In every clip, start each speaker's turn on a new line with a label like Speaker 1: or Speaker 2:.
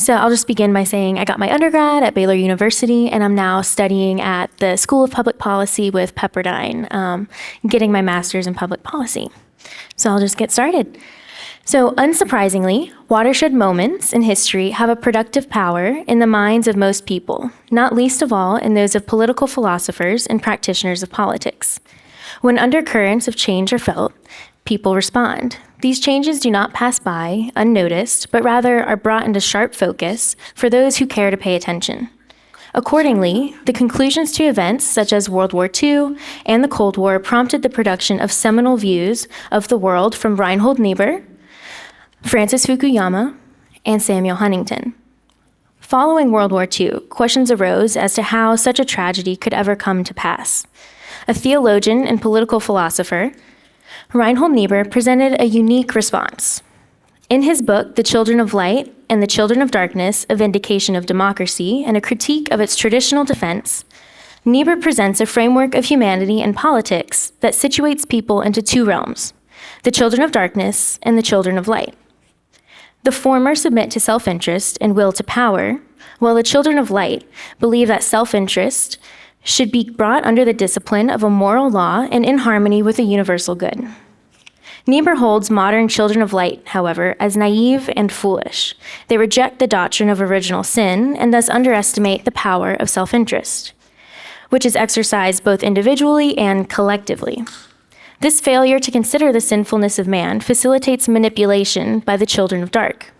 Speaker 1: So I'll just begin by saying I got my undergrad at Baylor University, and I'm now studying at the School of Public Policy with Pepperdine, getting my master's in public policy. So I'll just get started. So unsurprisingly, watershed moments in history have a productive power in the minds of most people, not least of all in those of political philosophers and practitioners of politics. When undercurrents of change are felt, people respond. These changes do not pass by unnoticed, but rather are brought into sharp focus for those who care to pay attention. Accordingly, the conclusions to events such as World War II and the Cold War prompted the production of seminal views of the world from Reinhold Niebuhr, Francis Fukuyama, and Samuel Huntington. Following World War II, questions arose as to how such a tragedy could ever come to pass. A theologian and political philosopher, Reinhold Niebuhr presented a unique response. In his book, The Children of Light and the Children of Darkness, A Vindication of Democracy and a Critique of its Traditional Defense, Niebuhr presents a framework of humanity and politics that situates people into two realms, the children of darkness and the children of light. The former submit to self-interest and will to power, while the children of light believe that self-interest should be brought under the discipline of a moral law and in harmony with the universal good. Niebuhr holds modern children of light, however, as naive and foolish. They reject the doctrine of original sin and thus underestimate the power of self-interest, which is exercised both individually and collectively. This failure to consider the sinfulness of man facilitates manipulation by the children of dark.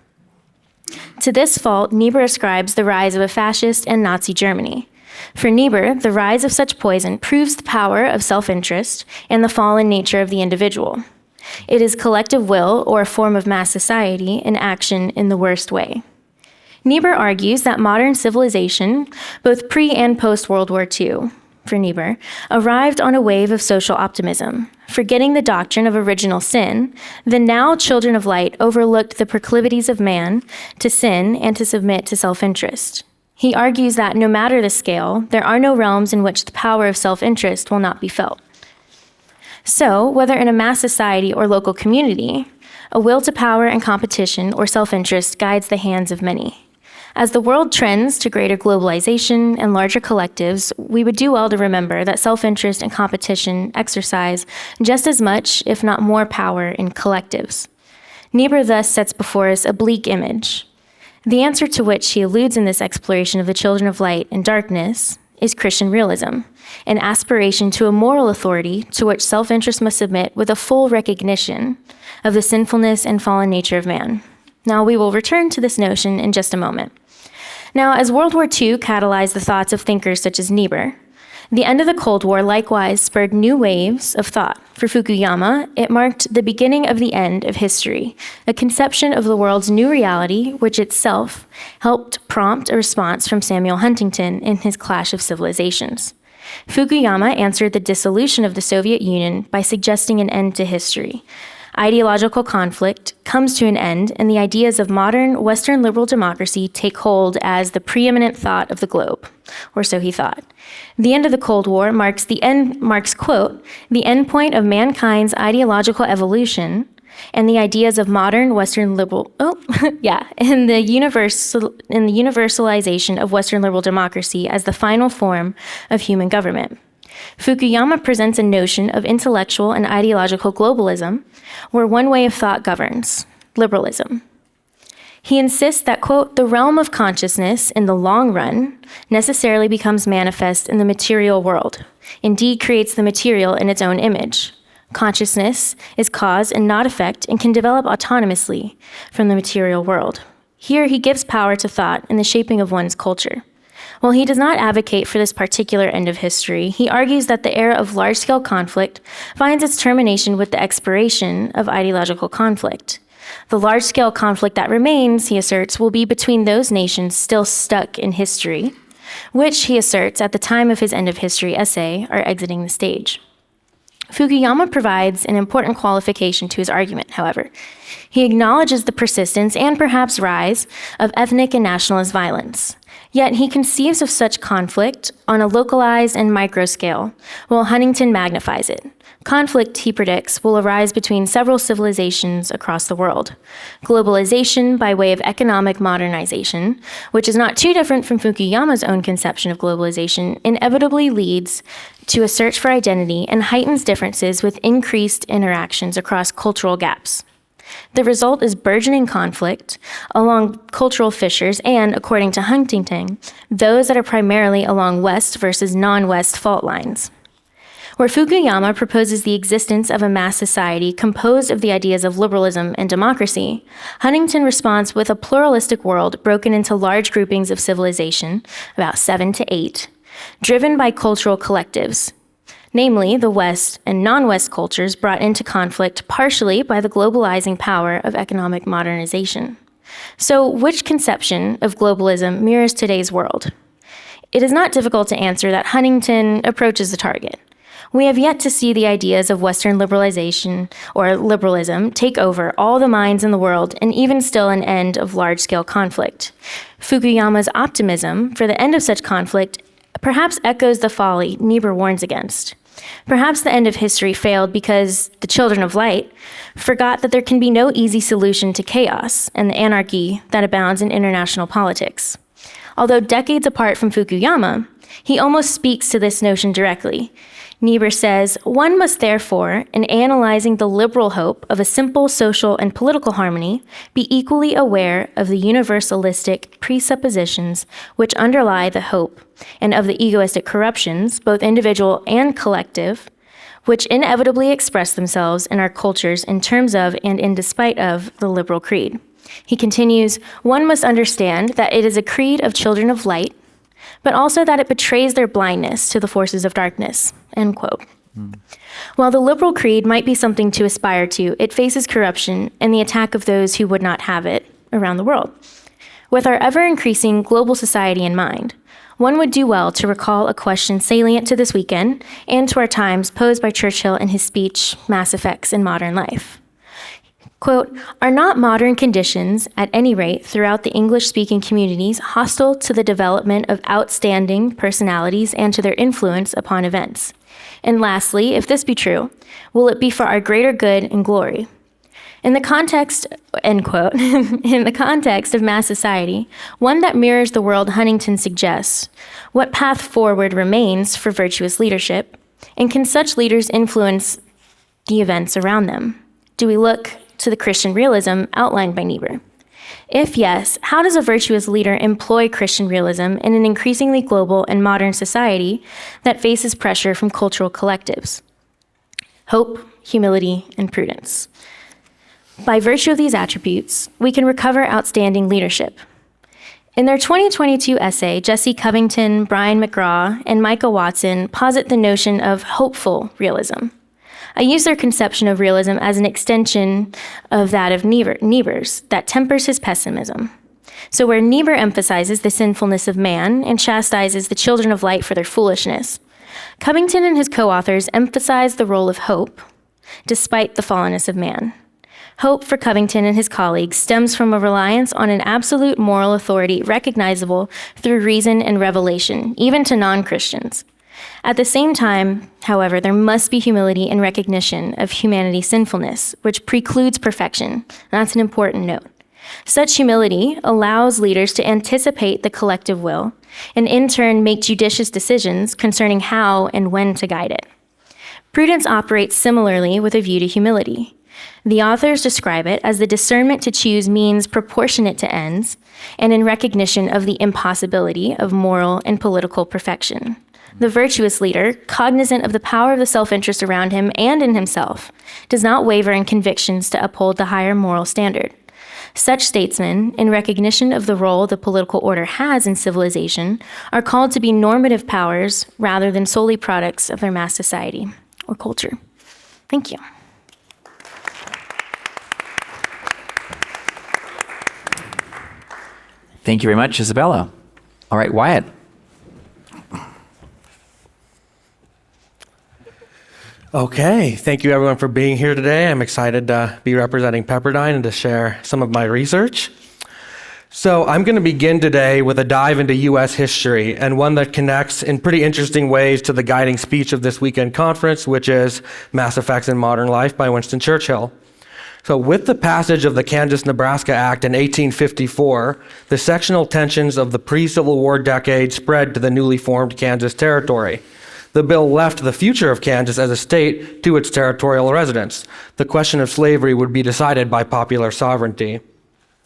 Speaker 1: To this fault, Niebuhr ascribes the rise of a fascist and Nazi Germany. For Niebuhr, the rise of such poison proves the power of self-interest and the fallen nature of the individual. It is collective will, or a form of mass society, in action in the worst way. Niebuhr argues that modern civilization, both pre- and post-World War II, for Niebuhr, arrived on a wave of social optimism. Forgetting the doctrine of original sin, the now children of light overlooked the proclivities of man to sin and to submit to self-interest. He argues that no matter the scale, there are no realms in which the power of self-interest will not be felt. So, whether in a mass society or local community, a will to power and competition or self-interest guides the hands of many. As the world trends to greater globalization and larger collectives, we would do well to remember that self-interest and competition exercise just as much, if not more, power in collectives. Niebuhr thus sets before us a bleak image, the answer to which he alludes in this exploration of the children of light and darkness is Christian realism, an aspiration to a moral authority to which self-interest must submit with a full recognition of the sinfulness and fallen nature of man. Now, we will return to this notion in just a moment. Now, as World War II catalyzed the thoughts of thinkers such as Niebuhr, the end of the Cold War likewise spurred new waves of thought. For Fukuyama, it marked the beginning of the end of history, a conception of the world's new reality, which itself helped prompt a response from Samuel Huntington in his Clash of Civilizations. Fukuyama answered the dissolution of the Soviet Union by suggesting an end to history. Ideological conflict comes to an end, and the ideas of modern Western liberal democracy take hold as the preeminent thought of the globe, or so he thought. The end of the Cold War marks, quote, the end point of mankind's ideological evolution and the ideas of modern Western liberal, and the universalization of Western liberal democracy as the final form of human government. Fukuyama presents a notion of intellectual and ideological globalism, where one way of thought governs, liberalism. He insists that, quote, the realm of consciousness in the long run necessarily becomes manifest in the material world, indeed creates the material in its own image. Consciousness is cause and not effect and can develop autonomously from the material world. Here he gives power to thought in the shaping of one's culture. While he does not advocate for this particular end of history, he argues that the era of large-scale conflict finds its termination with the expiration of ideological conflict. The large-scale conflict that remains, he asserts, will be between those nations still stuck in history, which, he asserts, at the time of his end of history essay, are exiting the stage. Fukuyama provides an important qualification to his argument, however. He acknowledges the persistence and perhaps rise of ethnic and nationalist violence. Yet he conceives of such conflict on a localized and micro scale, while Huntington magnifies it. Conflict, he predicts, will arise between several civilizations across the world. Globalization by way of economic modernization, which is not too different from Fukuyama's own conception of globalization, inevitably leads to a search for identity and heightens differences with increased interactions across cultural gaps. The result is burgeoning conflict along cultural fissures and, according to Huntington, those that are primarily along West versus non-West fault lines. Where Fukuyama proposes the existence of a mass society composed of the ideas of liberalism and democracy, Huntington responds with a pluralistic world broken into large groupings of civilization, about 7 to 8, driven by cultural collectives, namely the West and non-West cultures brought into conflict partially by the globalizing power of economic modernization. So, which conception of globalism mirrors today's world? It is not difficult to answer that Huntington approaches the target. We have yet to see the ideas of Western liberalization or liberalism take over all the minds in the world and even still an end of large-scale conflict. Fukuyama's optimism for the end of such conflict perhaps echoes the folly Niebuhr warns against. Perhaps the end of history failed because the children of light forgot that there can be no easy solution to chaos and the anarchy that abounds in international politics. Although decades apart from Fukuyama, he almost speaks to this notion directly. Niebuhr says, one must therefore, in analyzing the liberal hope of a simple social and political harmony, be equally aware of the universalistic presuppositions which underlie the hope, and of the egoistic corruptions, both individual and collective, which inevitably express themselves in our cultures in terms of and in despite of the liberal creed. He continues, one must understand that it is a creed of children of light, but also that it betrays their blindness to the forces of darkness, end quote. While the liberal creed might be something to aspire to, it faces corruption and the attack of those who would not have it around the world. With our ever-increasing global society in mind, one would do well to recall a question salient to this weekend and to our times posed by Churchill in his speech, Mass Effects in Modern Life. Quote, are not modern conditions, at any rate throughout the English-speaking communities, hostile to the development of outstanding personalities and to their influence upon events? And lastly, if this be true, will it be for our greater good and glory? In the context, end quote, in the context of mass society, one that mirrors the world Huntington suggests, what path forward remains for virtuous leadership? And can such leaders influence the events around them? Do we look to the Christian realism outlined by Niebuhr? If yes, how does a virtuous leader employ Christian realism in an increasingly global and modern society that faces pressure from cultural collectives? Hope, humility, and prudence. By virtue of these attributes, we can recover outstanding leadership. In their 2022 essay, Jesse Covington, Brian McGraw, and Micah Watson posit the notion of hopeful realism. I use their conception of realism as an extension of that of Niebuhr's that tempers his pessimism. So where Niebuhr emphasizes the sinfulness of man and chastises the children of light for their foolishness, Covington and his co-authors emphasize the role of hope, despite the fallenness of man. Hope for Covington and his colleagues stems from a reliance on an absolute moral authority recognizable through reason and revelation, even to non-Christians. At the same time, however, there must be humility and recognition of humanity's sinfulness, which precludes perfection. That's an important note. Such humility allows leaders to anticipate the collective will and in turn make judicious decisions concerning how and when to guide it. Prudence operates similarly with a view to humility. The authors describe it as the discernment to choose means proportionate to ends and in recognition of the impossibility of moral and political perfection. The virtuous leader, cognizant of the power of the self-interest around him and in himself, does not waver in convictions to uphold the higher moral standard. Such statesmen, in recognition of the role the political order has in civilization, are called to be normative powers rather than solely products of their mass society or culture. Thank you.
Speaker 2: Thank you very much, Isabella. All right, Wyatt.
Speaker 3: Okay, thank you everyone for being here today. I'm excited to be representing Pepperdine and to share some of my research. So I'm going to begin today with a dive into U.S. history, and one that connects in pretty interesting ways to the guiding speech of this weekend conference, which is Mass Effects in Modern Life by Winston Churchill. So with the passage of the Kansas-Nebraska Act in 1854, the sectional tensions of the pre-Civil War decade spread to the newly formed Kansas Territory. The bill left the future of Kansas as a state to its territorial residents. The question of slavery would be decided by popular sovereignty.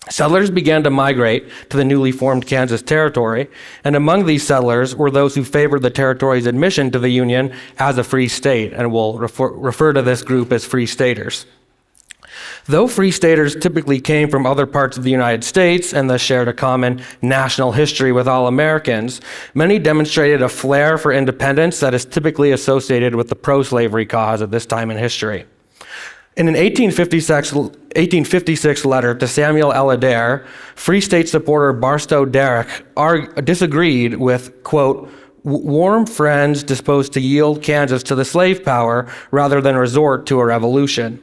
Speaker 3: Settlers began to migrate to the newly formed Kansas Territory, and among these settlers were those who favored the territory's admission to the Union as a free state, and we'll refer to this group as Free Staters. Though Free Staters typically came from other parts of the United States and thus shared a common national history with all Americans, many demonstrated a flair for independence that is typically associated with the pro-slavery cause at this time in history. In an 1856 letter to Samuel L. Adair, Free State supporter Barstow Derrick disagreed with, quote, warm friends disposed to yield Kansas to the slave power rather than resort to a revolution.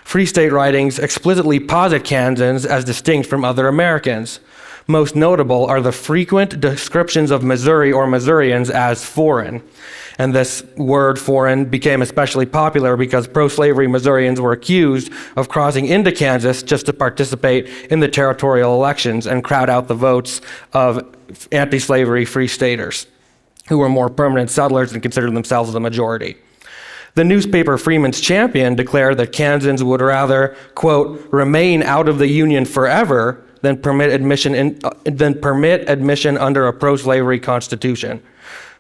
Speaker 3: Free State writings explicitly posit Kansans as distinct from other Americans. Most notable are the frequent descriptions of Missouri or Missourians as foreign. And this word foreign became especially popular because pro-slavery Missourians were accused of crossing into Kansas just to participate in the territorial elections and crowd out the votes of anti-slavery Free Staters, who were more permanent settlers and considered themselves the majority. The newspaper Freeman's Champion declared that Kansans would rather, quote, remain out of the Union forever than permit admission under a pro-slavery constitution.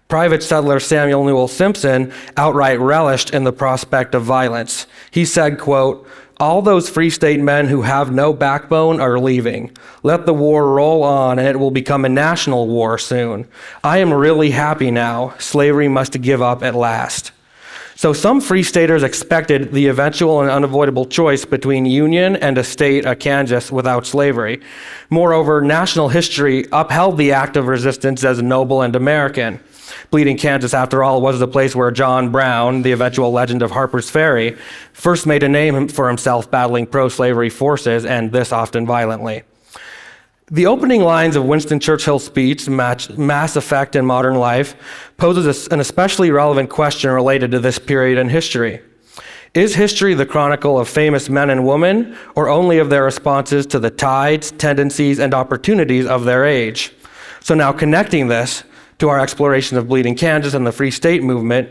Speaker 3: Private settler Samuel Newell Simpson outright relished in the prospect of violence. He said, quote, all those Free State men who have no backbone are leaving. Let the war roll on and it will become a national war soon. I am really happy now. Slavery must give up at last. So some Free Staters expected the eventual and unavoidable choice between Union and a state, Kansas, without slavery. Moreover, national history upheld the act of resistance as noble and American. Bleeding Kansas, after all, was the place where John Brown, the eventual legend of Harper's Ferry, first made a name for himself battling pro-slavery forces, and this often violently. The opening lines of Winston Churchill's speech, Mass Effect in Modern Life, poses an especially relevant question related to this period in history. Is history the chronicle of famous men and women, or only of their responses to the tides, tendencies, and opportunities of their age? So now connecting this to our exploration of Bleeding Kansas and the Free State movement,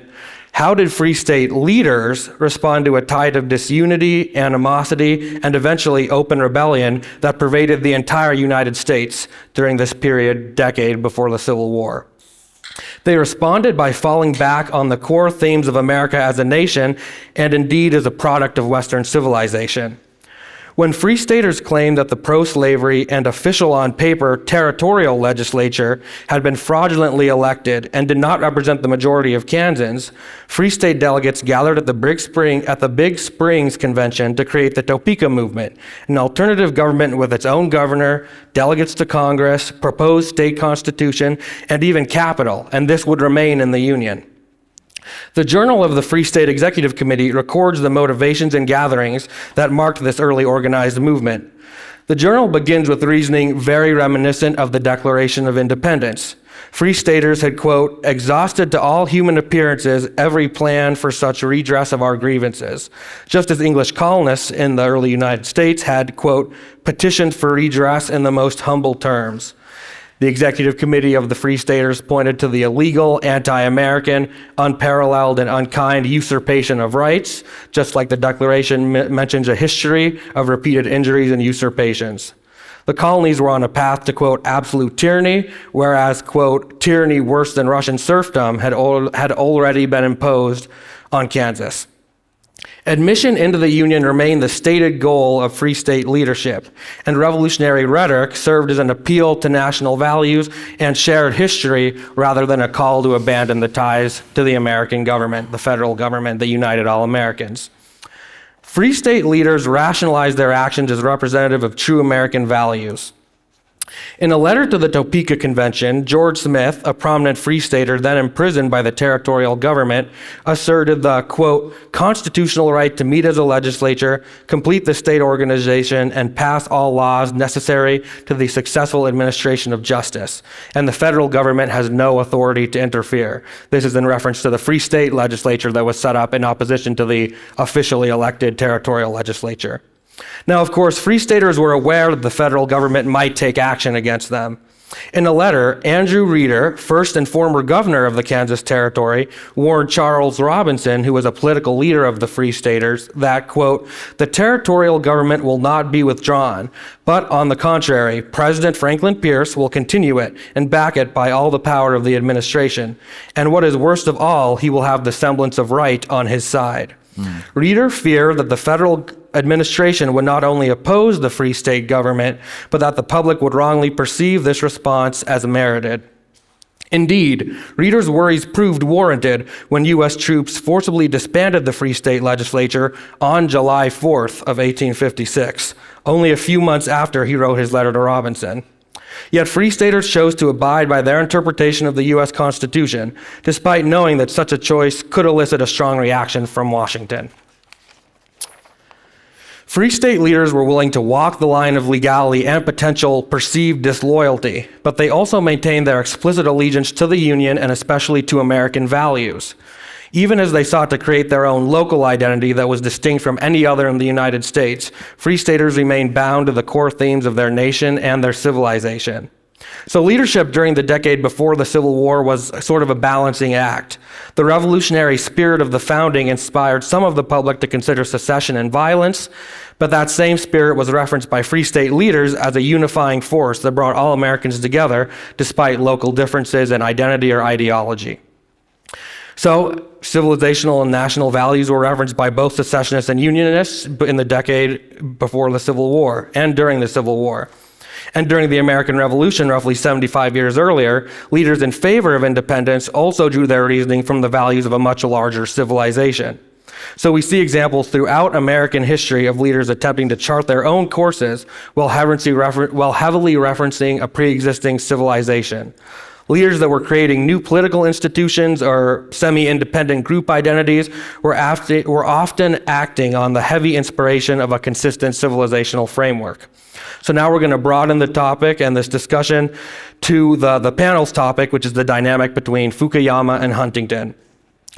Speaker 3: how did Free State leaders respond to a tide of disunity, animosity, and eventually open rebellion that pervaded the entire United States during this decade before the Civil War? They responded by falling back on the core themes of America as a nation and indeed as a product of Western civilization. When Free Staters claimed that the pro-slavery and official on paper territorial legislature had been fraudulently elected and did not represent the majority of Kansans, Free State delegates gathered at the Big Springs Convention to create the Topeka movement, an alternative government with its own governor, delegates to Congress, proposed state constitution, and even capital, and this would remain in the Union. The Journal of the Free State Executive Committee records the motivations and gatherings that marked this early organized movement. The journal begins with reasoning very reminiscent of the Declaration of Independence. Free Staters had, quote, exhausted to all human appearances every plan for such redress of our grievances, just as English colonists in the early United States had, quote, petitioned for redress in the most humble terms. The Executive Committee of the Free Staters pointed to the illegal, anti-American, unparalleled, and unkind usurpation of rights, just like the Declaration mentions a history of repeated injuries and usurpations. The colonies were on a path to, quote, absolute tyranny, whereas, quote, tyranny worse than Russian serfdom had already been imposed on Kansas. Admission into the Union remained the stated goal of Free State leadership, and revolutionary rhetoric served as an appeal to national values and shared history rather than a call to abandon the ties to the American government, the federal government that united all Americans. Free State leaders rationalized their actions as representative of true American values. In a letter to the Topeka Convention, George Smith, a prominent Free Stater then imprisoned by the territorial government, asserted the, quote, constitutional right to meet as a legislature, complete the state organization, and pass all laws necessary to the successful administration of justice. And the federal government has no authority to interfere. This is in reference to the Free State legislature that was set up in opposition to the officially elected territorial legislature. Now, of course, Free Staters were aware that the federal government might take action against them. In a letter, Andrew Reeder, first and former governor of the Kansas Territory, warned Charles Robinson, who was a political leader of the Free Staters, that, quote, the territorial government will not be withdrawn, but on the contrary, President Franklin Pierce will continue it and back it by all the power of the administration. And what is worst of all, he will have the semblance of right on his side. Reeder feared that the federal administration would not only oppose the Free State government, but that the public would wrongly perceive this response as merited. Indeed, Reeder's worries proved warranted when U.S. troops forcibly disbanded the Free State legislature on July 4th of 1856, only a few months after he wrote his letter to Robinson. Yet Free Staters chose to abide by their interpretation of the U.S. Constitution, despite knowing that such a choice could elicit a strong reaction from Washington. Free State leaders were willing to walk the line of legality and potential perceived disloyalty, but they also maintained their explicit allegiance to the Union and especially to American values. Even as they sought to create their own local identity that was distinct from any other in the United States, Free Staters remained bound to the core themes of their nation and their civilization. So leadership during the decade before the Civil War was sort of a balancing act. The revolutionary spirit of the founding inspired some of the public to consider secession and violence, but that same spirit was referenced by Free State leaders as a unifying force that brought all Americans together despite local differences in identity or ideology. So, civilizational and national values were referenced by both secessionists and unionists in the decade before the Civil War and during the Civil War. And during the American Revolution, roughly 75 years earlier, leaders in favor of independence also drew their reasoning from the values of a much larger civilization. So we see examples throughout American history of leaders attempting to chart their own courses while heavily referencing a pre-existing civilization. Leaders that were creating new political institutions or semi-independent group identities were often acting on the heavy inspiration of a consistent civilizational framework. So now we're going to broaden the topic and this discussion to the panel's topic, which is the dynamic between Fukuyama and Huntington.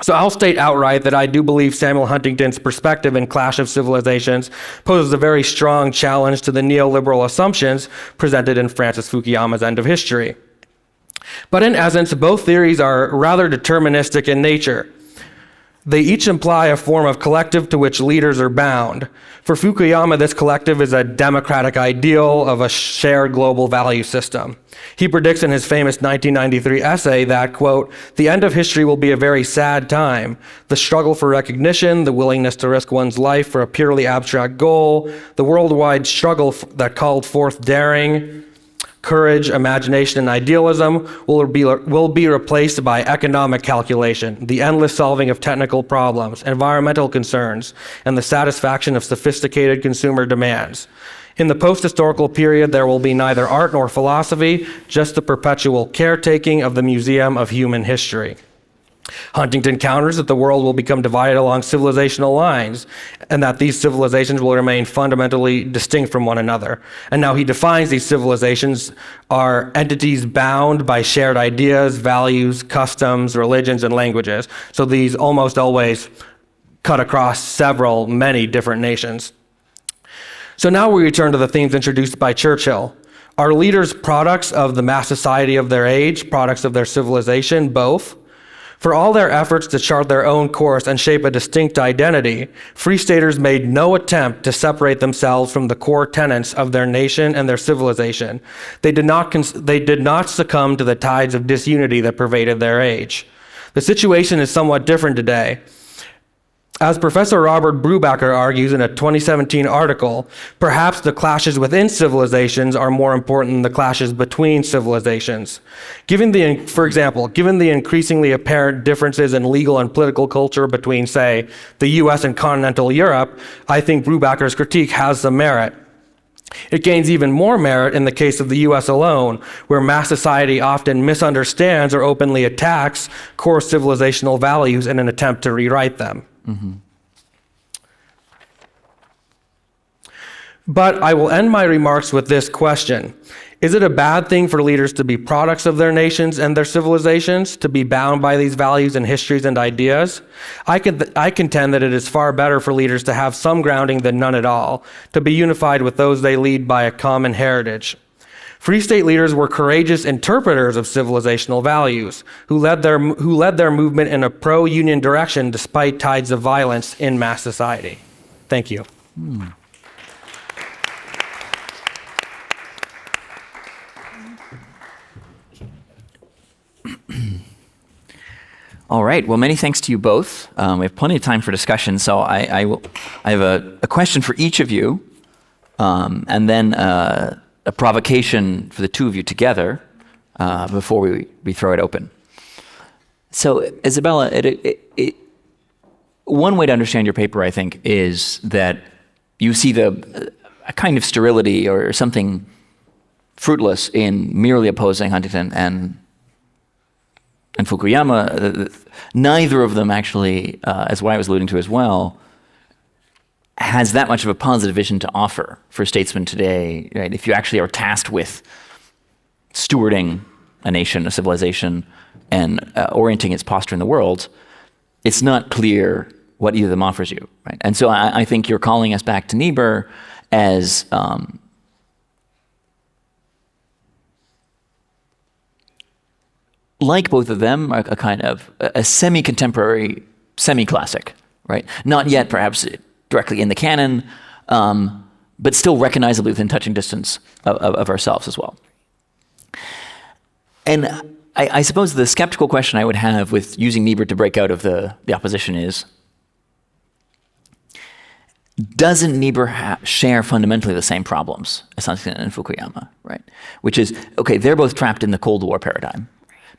Speaker 3: So I'll state outright that I do believe Samuel Huntington's perspective in Clash of Civilizations poses a very strong challenge to the neoliberal assumptions presented in Francis Fukuyama's End of History. But in essence, both theories are rather deterministic in nature. They each imply a form of collective to which leaders are bound. For Fukuyama, this collective is a democratic ideal of a shared global value system. He predicts in his famous 1993 essay that, quote, the end of history will be a very sad time. The struggle for recognition, the willingness to risk one's life for a purely abstract goal, the worldwide struggle that called forth daring, courage, imagination, and idealism will be replaced by economic calculation, the endless solving of technical problems, environmental concerns, and the satisfaction of sophisticated consumer demands. In the post-historical period, there will be neither art nor philosophy, just the perpetual caretaking of the museum of human history. Huntington counters that the world will become divided along civilizational lines, and that these civilizations will remain fundamentally distinct from one another. And now he defines these civilizations are entities bound by shared ideas, values, customs, religions, and languages. So these almost always cut across many different nations. So now we return to the themes introduced by Churchill. Are leaders products of the mass society of their age, products of their civilization, both? For all their efforts to chart their own course and shape a distinct identity, Free Staters made no attempt to separate themselves from the core tenets of their nation and their civilization. They did not succumb to the tides of disunity that pervaded their age. The situation is somewhat different today. As Professor Robert Brubaker argues in a 2017 article, perhaps the clashes within civilizations are more important than the clashes between civilizations. For example, given the increasingly apparent differences in legal and political culture between, say, the US and continental Europe, I think Brubaker's critique has some merit. It gains even more merit in the case of the US alone, where mass society often misunderstands or openly attacks core civilizational values in an attempt to rewrite them. But I will end my remarks with this question. Is it a bad thing for leaders to be products of their nations and their civilizations, to be bound by these values and histories and ideas? I contend that it is far better for leaders to have some grounding than none at all, to be unified with those they lead by a common heritage. Free state leaders were courageous interpreters of civilizational values, who led their movement in a pro-union direction despite tides of violence in mass society. Thank you.
Speaker 2: All right. Well, many thanks to you both. We have plenty of time for discussion, so I have a question for each of you, and then a provocation for the two of you together before we throw it open. So, Isabella, one way to understand your paper, I think, is that you see a kind of sterility or something fruitless in merely opposing Huntington and Fukuyama. Neither of them actually, as Wyatt was alluding to as well, has that much of a positive vision to offer for statesmen today. Right? If you actually are tasked with stewarding a nation, a civilization, and orienting its posture in the world, it's not clear what either of them offers you. Right? And so I think you're calling us back to Niebuhr as like both of them, a kind of a semi-contemporary, semi-classic, right? Not yet perhaps directly in the canon, but still recognizably within touching distance of ourselves as well. And I suppose the skeptical question I would have with using Niebuhr to break out of the opposition is, doesn't Niebuhr share fundamentally the same problems as Huntington and Fukuyama, right? Which is, okay, they're both trapped in the Cold War paradigm,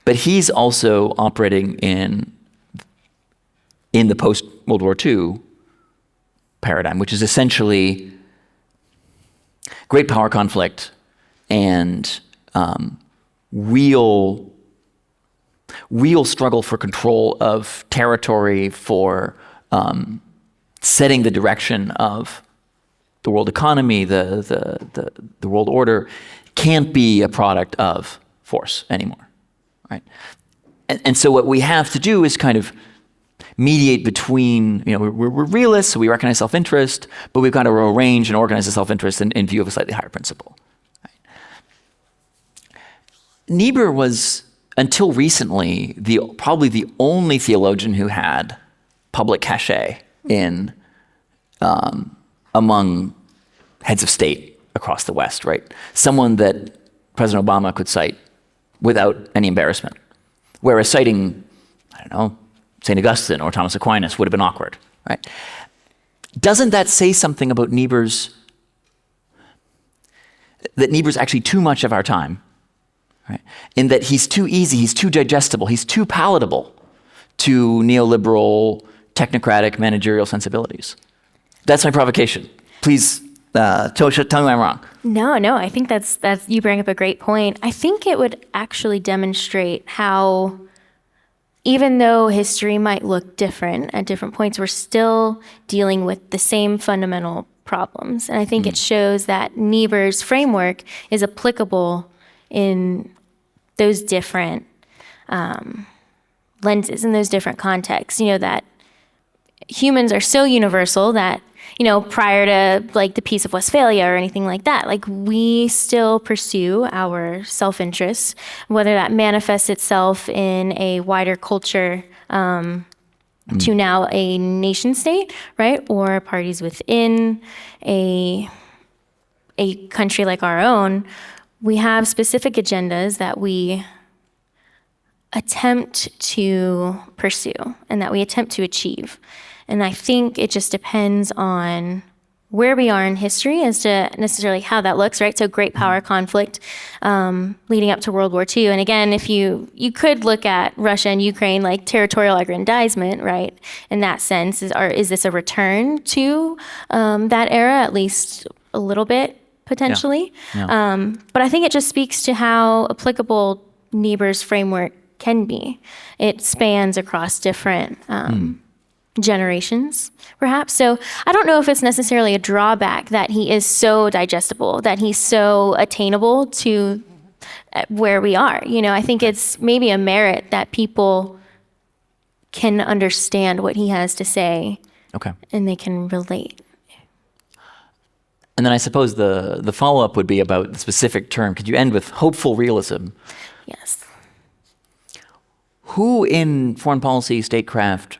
Speaker 2: but he's also operating in the post-World War II paradigm, which is essentially great power conflict and real struggle for control of territory, for setting the direction of the world economy, the world order, can't be a product of force anymore, right? And so what we have to do is kind of mediate between, we're realists, so we recognize self-interest, but we've got to arrange and organize the self-interest in view of a slightly higher principle. Right? Niebuhr was, until recently, probably the only theologian who had public cachet among heads of state across the West, right? Someone that President Obama could cite without any embarrassment. Whereas citing, St. Augustine or Thomas Aquinas would have been awkward, right? Doesn't that say something about Niebuhr's actually too much of our time, right? In that he's too easy, he's too digestible, he's too palatable to neoliberal, technocratic, managerial sensibilities. That's my provocation. Please, Tosha, tell me I'm wrong.
Speaker 1: No, I think that's you bring up a great point. I think it would actually demonstrate how, even though history might look different at different points, we're still dealing with the same fundamental problems. And I think it shows that Niebuhr's framework is applicable in those different lenses, in those different contexts. That humans are so universal that, prior to the Peace of Westphalia or anything like that, we still pursue our self-interest, whether that manifests itself in a wider culture to now a nation state, right? Or parties within a country like our own. We have specific agendas that we attempt to pursue and that we attempt to achieve. And I think it just depends on where we are in history as to necessarily how that looks, right? So great power conflict leading up to World War II. And again, if you could look at Russia and Ukraine like territorial aggrandizement, right? In that sense, is this a return to that era, at least a little bit potentially.
Speaker 2: Yeah.
Speaker 1: But I think it just speaks to how applicable Niebuhr's framework can be. It spans across different generations, perhaps. So I don't know if it's necessarily a drawback that he is so digestible, that he's so attainable to where we are. I think it's maybe a merit that people can understand what he has to say,
Speaker 2: Okay.
Speaker 1: and they can relate.
Speaker 2: And then I suppose the follow-up would be about the specific term. Could you end with hopeful realism?
Speaker 1: Yes.
Speaker 2: Who in foreign policy, statecraft,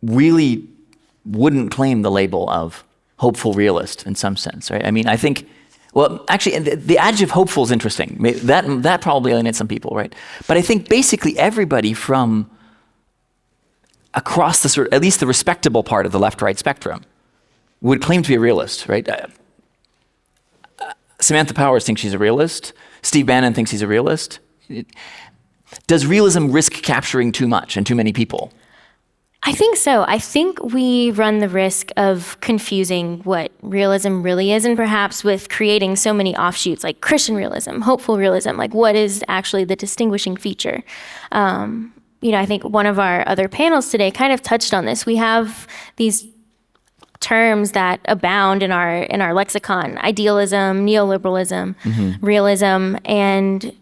Speaker 2: really wouldn't claim the label of hopeful realist in some sense, right? I mean, I think, well, actually, the adjective hopeful is interesting. That probably alienates some people, right? But I think basically everybody from across at least the respectable part of the left-right spectrum would claim to be a realist, right? Samantha Powers thinks she's a realist. Steve Bannon thinks he's a realist. Does realism risk capturing too much and too many people?
Speaker 1: I think so. I think we run the risk of confusing what realism really is, and perhaps with creating so many offshoots like Christian realism, hopeful realism, like what is actually the distinguishing feature? I think one of our other panels today kind of touched on this. We have these terms that abound in our lexicon: idealism, neoliberalism, realism, and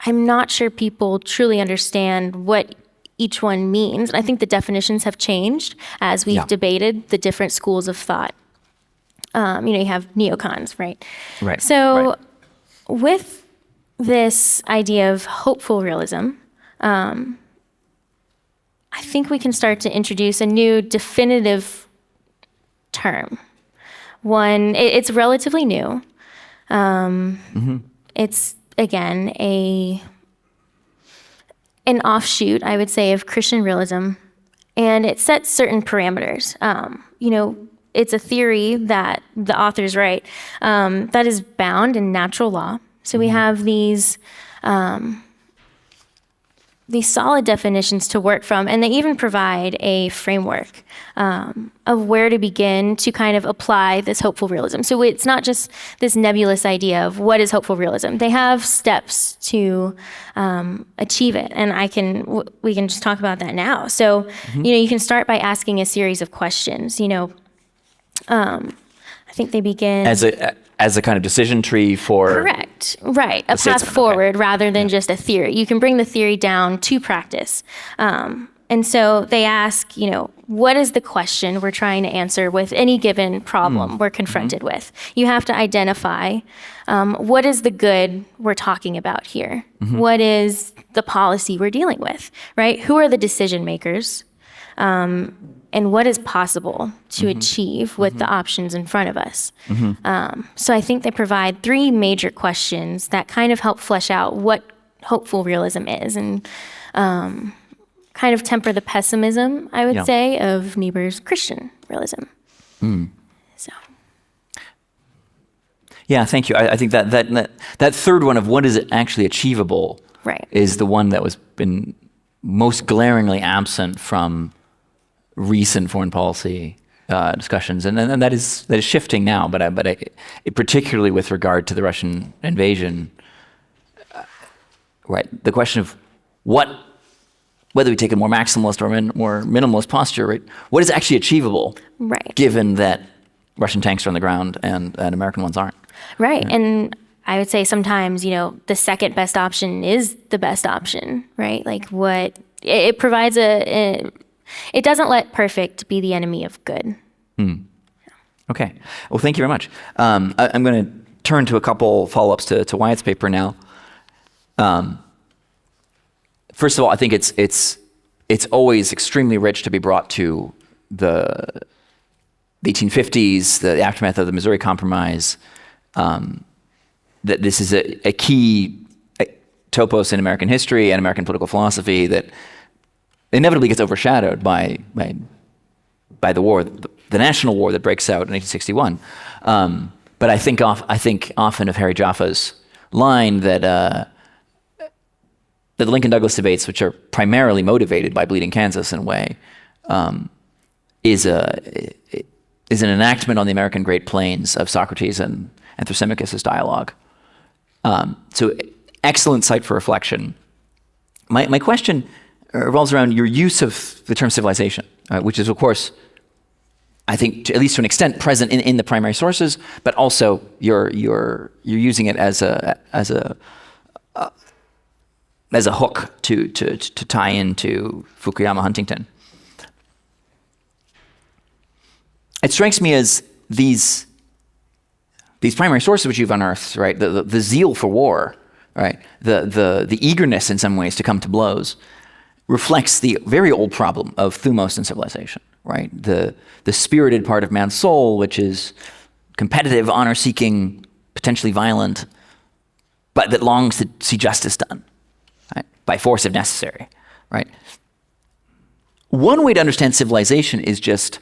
Speaker 1: I'm not sure people truly understand what each one means. And I think the definitions have changed as we've debated the different schools of thought. You have neocons, right?
Speaker 2: Right.
Speaker 1: So with this idea of hopeful realism, I think we can start to introduce a new definitive term. One, it's relatively new. It's, again, an offshoot, I would say, of Christian realism, and it sets certain parameters. It's a theory that the authors write that is bound in natural law. So we have these solid definitions to work from, and they even provide a framework of where to begin to kind of apply this hopeful realism. So it's not just this nebulous idea of what is hopeful realism. They have steps to achieve it, and we can just talk about that now. So you can start by asking a series of questions. I think they begin
Speaker 2: as a kind of decision tree for...
Speaker 1: Correct. Right. A path forward rather than just a theory. You can bring the theory down to practice. And so they ask, what is the question we're trying to answer with any given problem we're confronted with? You have to identify what is the good we're talking about here? What is the policy we're dealing with, right? Who are the decision makers? And what is possible to achieve with the options in front of us. So I think they provide three major questions that kind of help flesh out what hopeful realism is and kind of temper the pessimism, I would say, of Niebuhr's Christian realism. So.
Speaker 2: Yeah, thank you. I think that third one of what is actually achievable is the one that was been most glaringly absent from recent foreign policy discussions, and that is shifting now. But particularly with regard to the Russian invasion, the question of whether we take a more maximalist or more minimalist posture, right? What is actually achievable, given that Russian tanks are on the ground and American ones aren't?
Speaker 1: Right, and I would say sometimes the second best option is the best option, right? Like what it provides it doesn't let perfect be the enemy of good.
Speaker 2: Okay. Well, thank you very much. I'm going to turn to a couple follow-ups to Wyatt's paper now. First of all, I think it's always extremely rich to be brought to the 1850s, the aftermath of the Missouri Compromise. That this is a key topos in American history and American political philosophy that inevitably gets overshadowed by the war, the national war that breaks out in 1861. But I think often of Harry Jaffe's line that the Lincoln-Douglas debates, which are primarily motivated by Bleeding Kansas in a way, is an enactment on the American Great Plains of Socrates and and Thrasymachus' dialogue. So excellent site for reflection. My question revolves around your use of the term civilization, which is, of course, I think, at least to an extent, present in the primary sources, but also you're using it as a hook to tie into Fukuyama Huntington. It strikes me as these primary sources which you've unearthed, right? The zeal for war, right? The eagerness in some ways to come to blows reflects the very old problem of thumos in civilization, right? The spirited part of man's soul, which is competitive, honor-seeking, potentially violent, but that longs to see justice done, right? By force if necessary, right? One way to understand civilization is just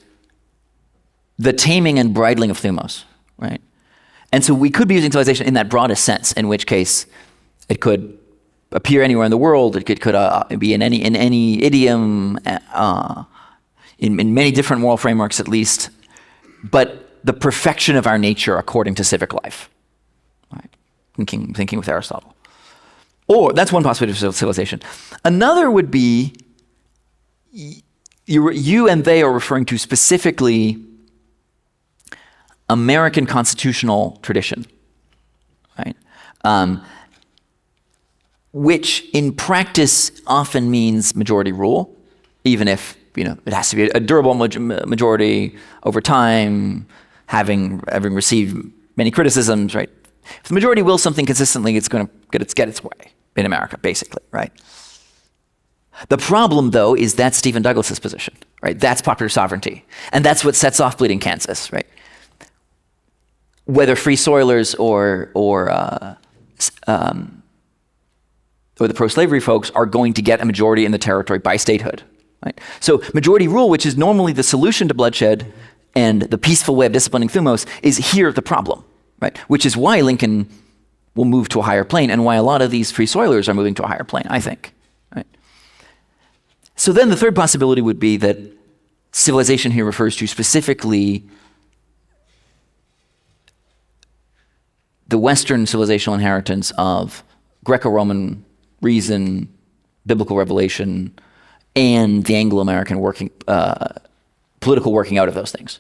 Speaker 2: the taming and bridling of thumos, right? And so we could be using civilization in that broadest sense, in which case it could appear anywhere in the world. It could be in any idiom, in many different moral frameworks at least, but the perfection of our nature according to civic life, right? Thinking with Aristotle. Or that's one possibility of civilization. Another would be you and they are referring to specifically American constitutional tradition, right? Which in practice often means majority rule, even if it has to be a durable majority over time, having received many criticisms, right? If the majority wills something consistently, it's going to get its way in America, basically, right? The problem, though, is that's Stephen Douglas's position, right? That's popular sovereignty, and that's what sets off Bleeding Kansas, right? Whether free soilers or the pro-slavery folks are going to get a majority in the territory by statehood, right? So majority rule, which is normally the solution to bloodshed and the peaceful way of disciplining thumos, is here the problem, right? Which is why Lincoln will move to a higher plane and why a lot of these free soilers are moving to a higher plane, I think, right? So then the third possibility would be that civilization here refers to specifically the Western civilizational inheritance of Greco-Roman reason, biblical revelation, and the Anglo-American political working out of those things.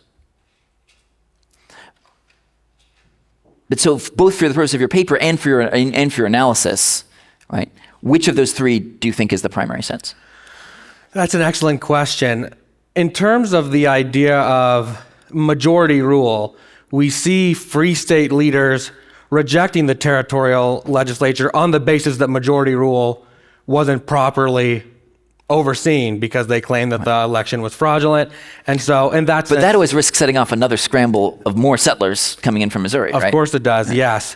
Speaker 2: But so both for the purpose of your paper and for your analysis, right, which of those three do you think is the primary sense?
Speaker 3: That's an excellent question. In terms of the idea of majority rule, we see free state leaders rejecting the territorial legislature on the basis that majority rule wasn't properly overseen because they claimed that the election was fraudulent. And so, but
Speaker 2: that always risks setting off another scramble of more settlers coming in from Missouri, right?
Speaker 3: Of course it does, yes.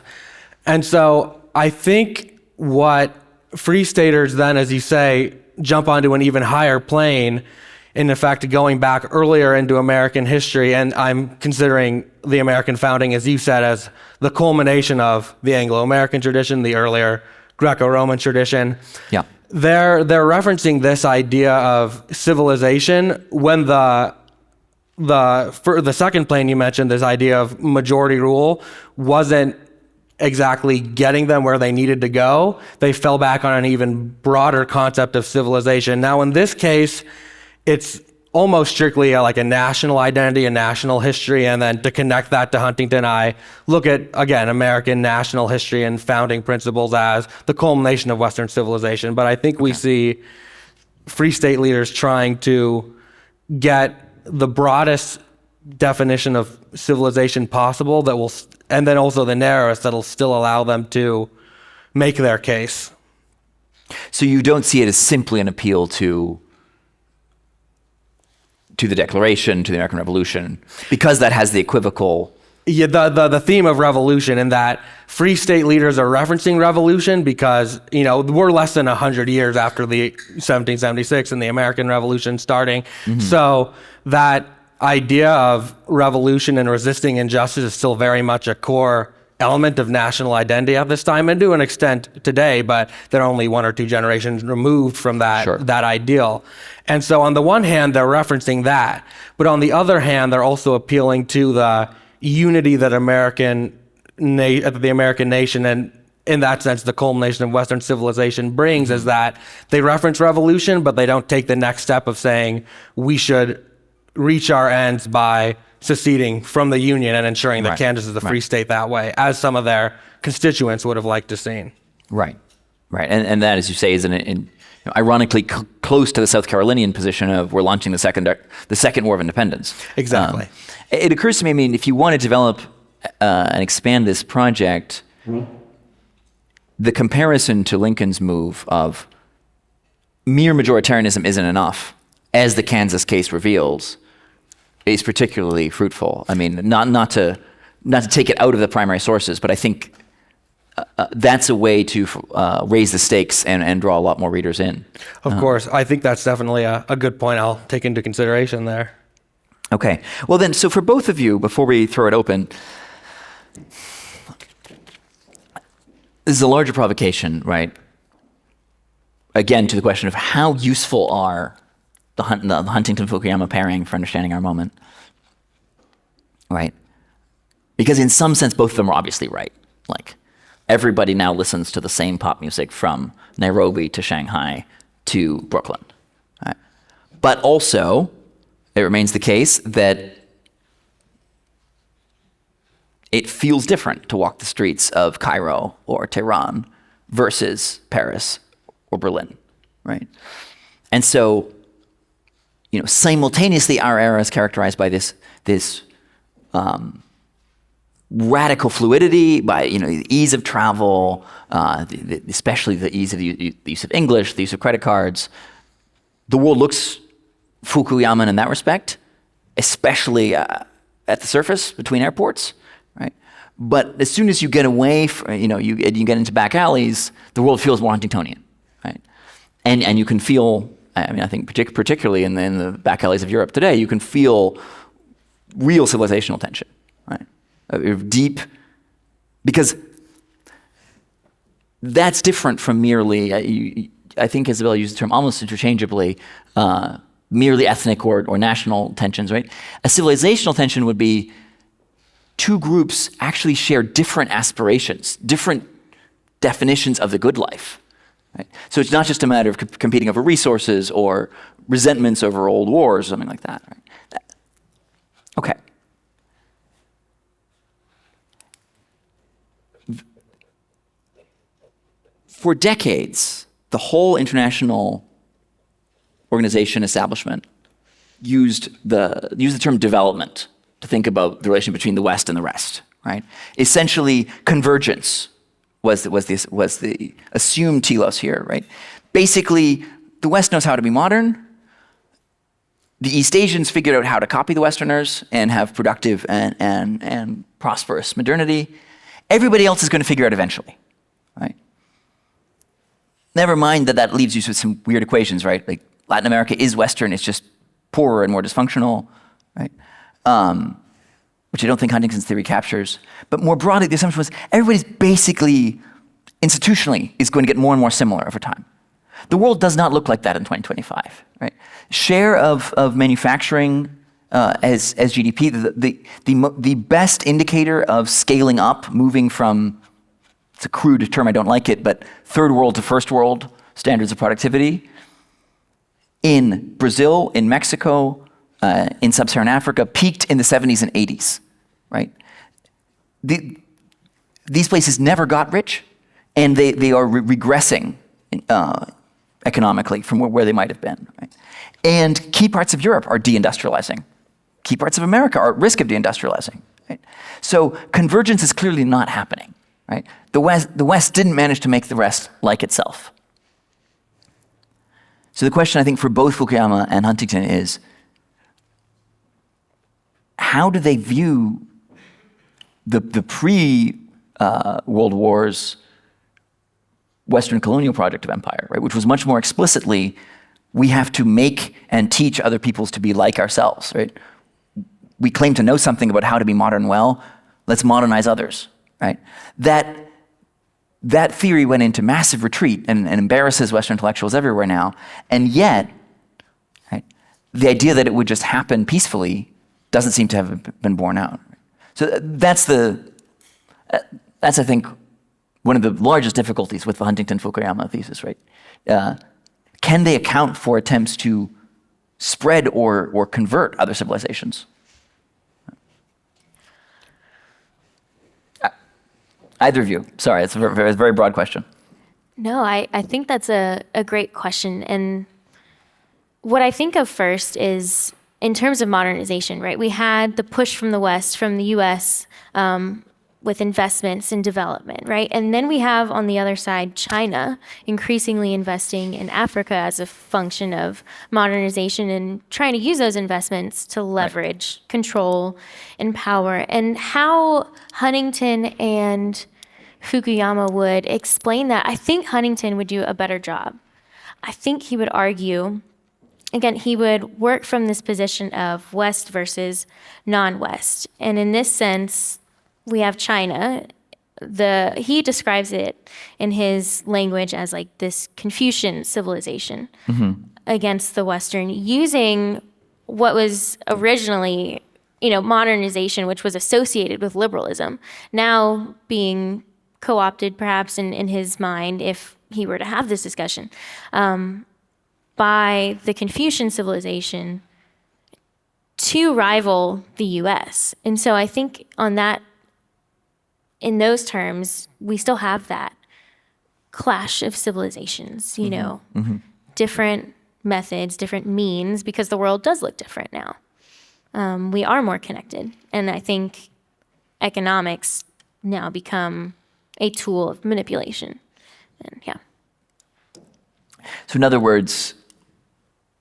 Speaker 3: And so I think what free staters then, as you say, jump onto an even higher plane, in effect going back earlier into American history, and I'm considering the American founding, as you said, as the culmination of the Anglo-American tradition, the earlier Greco-Roman tradition.
Speaker 2: Yeah.
Speaker 3: They're referencing this idea of civilization when for the second plane you mentioned, this idea of majority rule wasn't exactly getting them where they needed to go. They fell back on an even broader concept of civilization. Now, in this case, it's almost strictly like a national identity, a national history, and then to connect that to Huntington, I look at, again, American national history and founding principles as the culmination of Western civilization. But I think we see free state leaders trying to get the broadest definition of civilization possible that will, and then also the narrowest that'll still allow them to make their case.
Speaker 2: So you don't see it as simply an appeal to the Declaration, to the American Revolution, because that has the equivocal...
Speaker 3: Yeah, the theme of revolution, in that free state leaders are referencing revolution because, we're less than 100 years after the 1776 and the American Revolution starting. Mm-hmm. So that idea of revolution and resisting injustice is still very much a core element of national identity at this time, and to an extent today, but they're only one or two generations removed from that,
Speaker 2: Sure.
Speaker 3: that ideal. And so on the one hand, they're referencing that, but on the other hand, they're also appealing to the unity that American the American nation, and in that sense, the culmination of Western civilization brings, is that they reference revolution, but they don't take the next step of saying we should reach our ends by seceding from the Union and ensuring that
Speaker 2: Right.
Speaker 3: Kansas is a free state that way, as some of their constituents would have liked to seen.
Speaker 2: Right, right, and that, as you say, is ironically close to the South Carolinian position of we're launching the second War of Independence.
Speaker 3: Exactly.
Speaker 2: It occurs to me, I mean, if you want to develop and expand this project, the comparison to Lincoln's move of mere majoritarianism isn't enough, as the Kansas case reveals, is particularly fruitful. I mean, not to take it out of the primary sources, but I think that's a way to raise the stakes and draw a lot more readers in.
Speaker 3: Of course, I think that's definitely a good point I'll take into consideration there.
Speaker 2: Okay. Well then, so for both of you, before we throw it open, this is a larger provocation, right? Again, to the question of how useful are the Huntington-Fukuyama pairing for understanding our moment, right? Because in some sense, both of them are obviously right. Like, everybody now listens to the same pop music from Nairobi to Shanghai to Brooklyn, right? But also, it remains the case that it feels different to walk the streets of Cairo or Tehran versus Paris or Berlin, right? And so, simultaneously, our era is characterized by this radical fluidity, by the ease of travel, especially the ease of the use of English, the use of credit cards. The world looks Fukuyaman in that respect, especially at the surface between airports, right? But as soon as you get away, you get into back alleys, the world feels more Huntingtonian, right? And you can feel, I think particularly in the back alleys of Europe today, you can feel real civilizational tension, right? Deep, because that's different from merely, I think Isabella used the term almost interchangeably, merely ethnic or national tensions, right? A civilizational tension would be two groups actually share different aspirations, different definitions of the good life, right? So it's not just a matter of competing over resources or resentments over old wars or something like that, right? Okay. For decades, the whole international organization establishment used the term development to think about the relation between the West and the rest, right? Essentially, convergence was the assumed telos here, right? Basically, the West knows how to be modern. The East Asians figured out how to copy the Westerners and have productive and prosperous modernity. Everybody else is going to figure out eventually, right? Never mind that leaves you with some weird equations, right? Like Latin America is Western, it's just poorer and more dysfunctional, right? Which I don't think Huntington's theory captures. But more broadly, the assumption was everybody's basically, institutionally, is going to get more and more similar over time. The world does not look like that in 2025, right? Share of manufacturing as GDP, the best indicator of scaling up, moving from, it's a crude term, I don't like it, but third world to first world standards of productivity. In Brazil, in Mexico, in sub-Saharan Africa, peaked in the 70s and 80s, right? These places never got rich, and they are regressing economically from where they might have been, right? And key parts of Europe are deindustrializing. Key parts of America are at risk of deindustrializing, right? So convergence is clearly not happening, right? The West didn't manage to make the rest like itself. So the question, I think, for both Fukuyama and Huntington is, how do they view the pre-World Wars Western colonial project of empire, right? Which was much more explicitly, we have to make and teach other peoples to be like ourselves, right? We claim to know something about how to be modern well, let's modernize others, right? That theory went into massive retreat and embarrasses Western intellectuals everywhere now. And yet, right, the idea that it would just happen peacefully doesn't seem to have been borne out. So that's That's, I think, one of the largest difficulties with the Huntington-Fukuyama thesis, right? Can they account for attempts to spread or convert other civilizations? Either of you. Sorry, it's a very broad question.
Speaker 1: No, I think that's a great question. And what I think of first is in terms of modernization, right? We had the push from the West, from the US, with investments in development, right? And then we have on the other side, China increasingly investing in Africa as a function of modernization and trying to use those investments to leverage, control, and power. And how Huntington and Fukuyama would explain that, I think Huntington would do a better job. I think he would argue, again, he would work from this position of West versus non-West. And in this sense, we have China. He describes it in his language as like this Confucian civilization against the Western, using what was originally, modernization, which was associated with liberalism, now being co-opted perhaps in his mind, if he were to have this discussion, by the Confucian civilization to rival the US. And so I think in those terms, we still have that clash of civilizations, different methods, different means, because the world does look different now. We are more connected. And I think economics now become a tool of manipulation. And yeah.
Speaker 2: So in other words,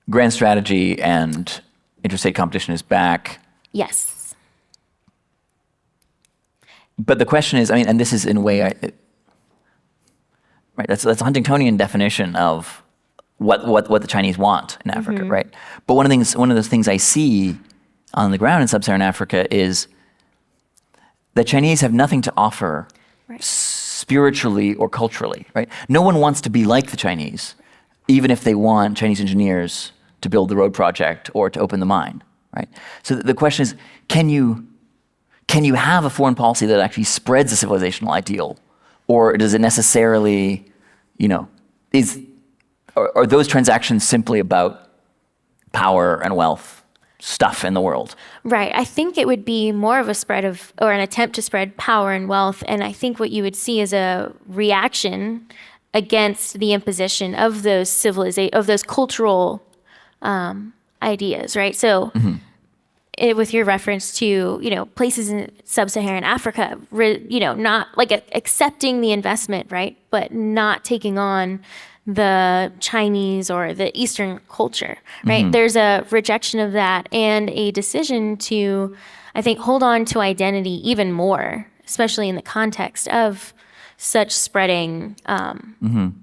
Speaker 2: grand strategy and interstate competition is back.
Speaker 1: Yes.
Speaker 2: But the question is, and this is in a way, right? That's a Huntingtonian definition of what the Chinese want in Africa, right? But one of the things I see on the ground in sub-Saharan Africa is the Chinese have nothing to offer spiritually or culturally, right? No one wants to be like the Chinese, even if they want Chinese engineers to build the road project or to open the mine, right? So the question is, can you have a foreign policy that actually spreads a civilizational ideal, or does it necessarily, are those transactions simply about power and wealth, stuff in the world?
Speaker 1: Right. I think it would be more of a spread of, or an attempt to spread power and wealth. And I think what you would see is a reaction against the imposition of those cultural ideas, right? So with your reference to, places in sub-Saharan Africa, not like accepting the investment, right? But not taking on the Chinese or the Eastern culture, right? There's a rejection of that and a decision to, I think, hold on to identity even more, especially in the context of such spreading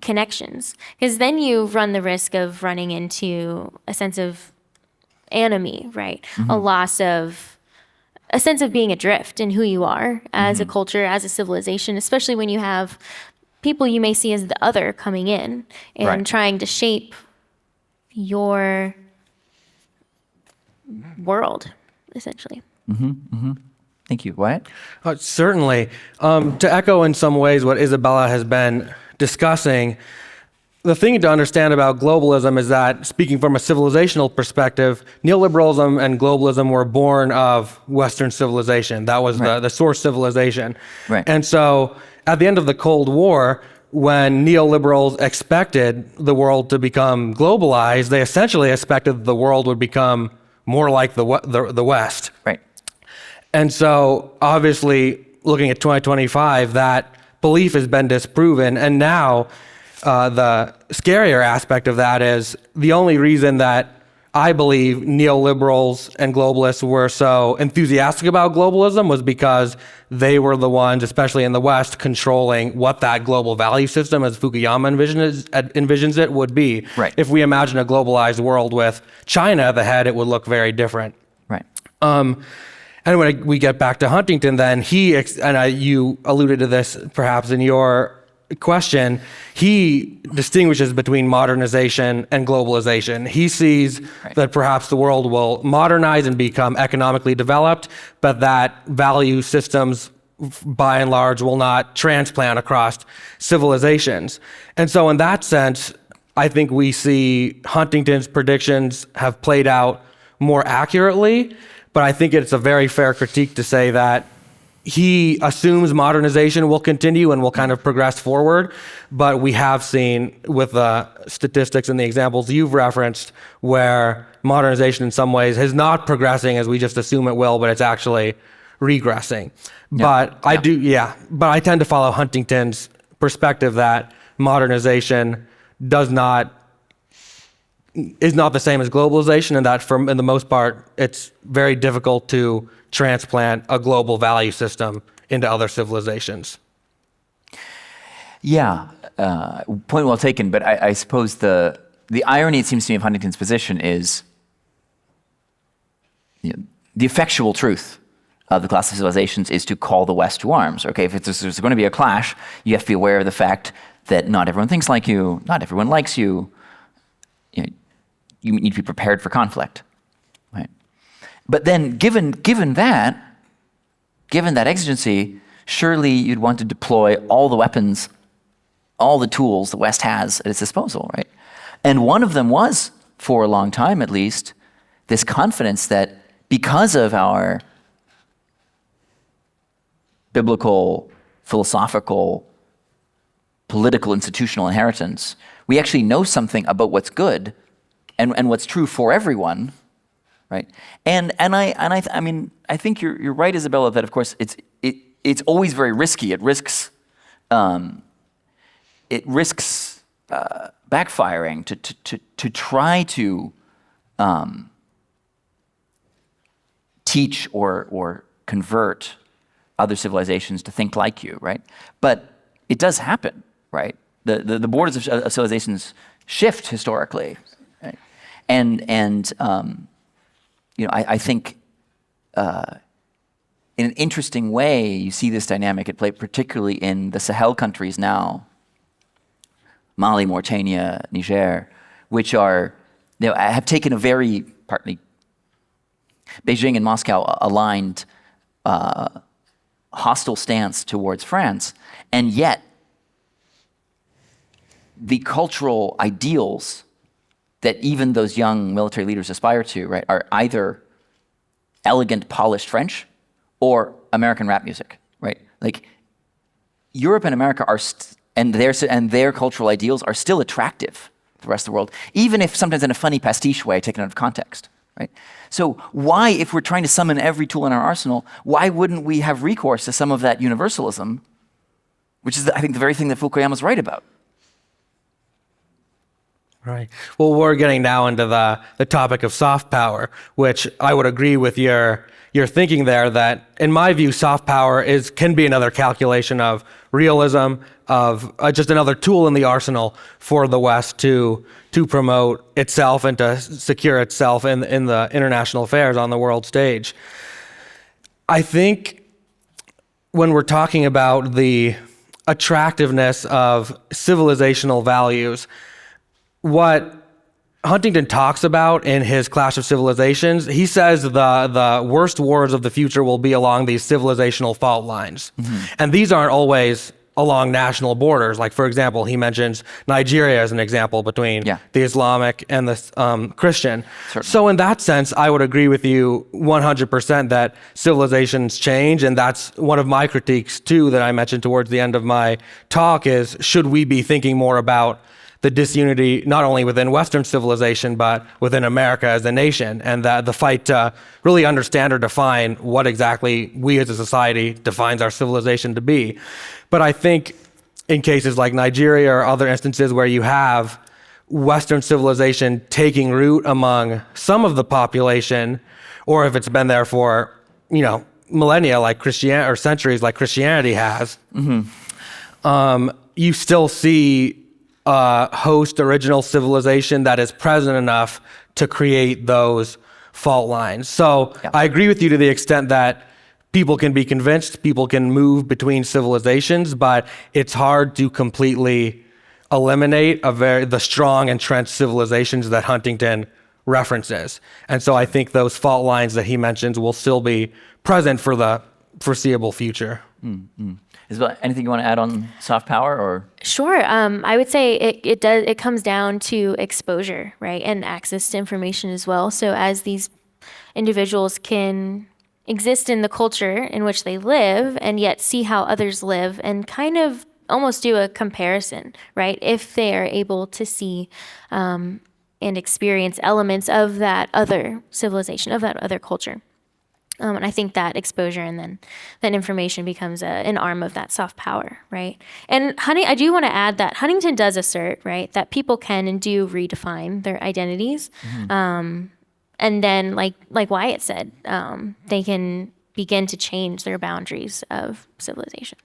Speaker 1: connections. Because then you run the risk of running into a sense of enemy, right? A sense of being adrift in who you are as a culture, as a civilization, especially when you have people you may see as the other coming in and trying to shape your world, essentially.
Speaker 2: Thank you. Wyatt?
Speaker 3: Certainly. To echo in some ways what Isabella has been discussing, the thing to understand about globalism is that, speaking from a civilizational perspective, neoliberalism and globalism were born of Western civilization. That was the source civilization.
Speaker 2: Right.
Speaker 3: And so at the end of the Cold War, when neoliberals expected the world to become globalized, they essentially expected the world would become more like the West.
Speaker 2: Right.
Speaker 3: And so obviously, looking at 2025, that belief has been disproven. And now the scarier aspect of that is the only reason that I believe neoliberals and globalists were so enthusiastic about globalism was because they were the ones, especially in the West, controlling what that global value system, as Fukuyama envisions it, would be.
Speaker 2: Right.
Speaker 3: If we imagine a globalized world with China at the head, it would look very different.
Speaker 2: Right.
Speaker 3: And when we get back to Huntington, then you alluded to this perhaps in your question, he distinguishes between modernization and globalization. He sees that perhaps the world will modernize and become economically developed, but that value systems by and large, will not transplant across civilizations. And so in that sense, I think we see Huntington's predictions have played out more accurately, but I think it's a very fair critique to say that he assumes modernization will continue and will kind of progress forward, but we have seen with the statistics and the examples you've referenced where modernization in some ways is not progressing as we just assume it will, but it's actually regressing. But I tend to follow Huntington's perspective that modernization is not the same as globalization, and that in the most part, it's very difficult to transplant a global value system into other civilizations.
Speaker 2: Yeah, point well taken. But I suppose the irony, it seems to me, of Huntington's position is the effectual truth of the clash of civilizations is to call the West to arms. Okay, if there's going to be a clash, you have to be aware of the fact that not everyone thinks like you, not everyone likes you. You need to be prepared for conflict, right? But then, given that exigency, surely you'd want to deploy all the weapons, all the tools the West has at its disposal, right? And one of them was, for a long time at least, this confidence that because of our biblical, philosophical, political, institutional inheritance, we actually know something about what's good and what's true for everyone, right? And I mean, I think you're right, Isabella, that of course it's always very risky. It risks backfiring to try to teach or convert other civilizations to think like you, right? But it does happen, right? The borders of civilizations shift historically, right? And I think in an interesting way you see this dynamic at play, particularly in the Sahel countries now, Mali, Mauritania, Niger, which are have taken a very partly Beijing and Moscow aligned hostile stance towards France, and yet the cultural ideals that even those young military leaders aspire to, right, are either elegant, polished French or American rap music, right? Like Europe and America are, and their cultural ideals are still attractive to the rest of the world, even if sometimes in a funny pastiche way, taken out of context, right? So why, if we're trying to summon every tool in our arsenal, why wouldn't we have recourse to some of that universalism, which is, I think, the very thing that Fukuyama's right about?
Speaker 3: Right. Well, we're getting now into the topic of soft power, which I would agree with your thinking there that, in my view, soft power can be another calculation of realism, of just another tool in the arsenal for the West to promote itself and to secure itself in the international affairs on the world stage. I think when we're talking about the attractiveness of civilizational values, what Huntington talks about in his Clash of Civilizations, he says the worst wars of the future will be along these civilizational fault lines. Mm-hmm. And these aren't always along national borders. Like, for example, he mentions Nigeria as an example between the Islamic and the Christian. Certainly. So in that sense, I would agree with you 100% that civilizations change. And that's one of my critiques, too, that I mentioned towards the end of my talk is, should we be thinking more about the disunity, not only within Western civilization, but within America as a nation, and that the fight to really understand or define what exactly we as a society defines our civilization to be. But I think in cases like Nigeria or other instances where you have Western civilization taking root among some of the population, or if it's been there for, millennia like Christianity or centuries like Christianity has, you still see host original civilization that is present enough to create those fault lines. So I agree with you to the extent that people can be convinced, people can move between civilizations, but it's hard to completely eliminate the strong entrenched civilizations that Huntington references. And so I think those fault lines that he mentions will still be present for the foreseeable future.
Speaker 2: Isabella, anything you want to add on soft power or?
Speaker 1: Sure. I would say it comes down to exposure, right? And access to information as well. So as these individuals can exist in the culture in which they live and yet see how others live and kind of almost do a comparison, right? If they are able to see and experience elements of that other civilization, of that other culture. And I think that exposure and then that information becomes an arm of that soft power, right? And I do want to add that Huntington does assert, right, that people can and do redefine their identities. And then, like Wyatt said, they can begin to change their boundaries of civilization.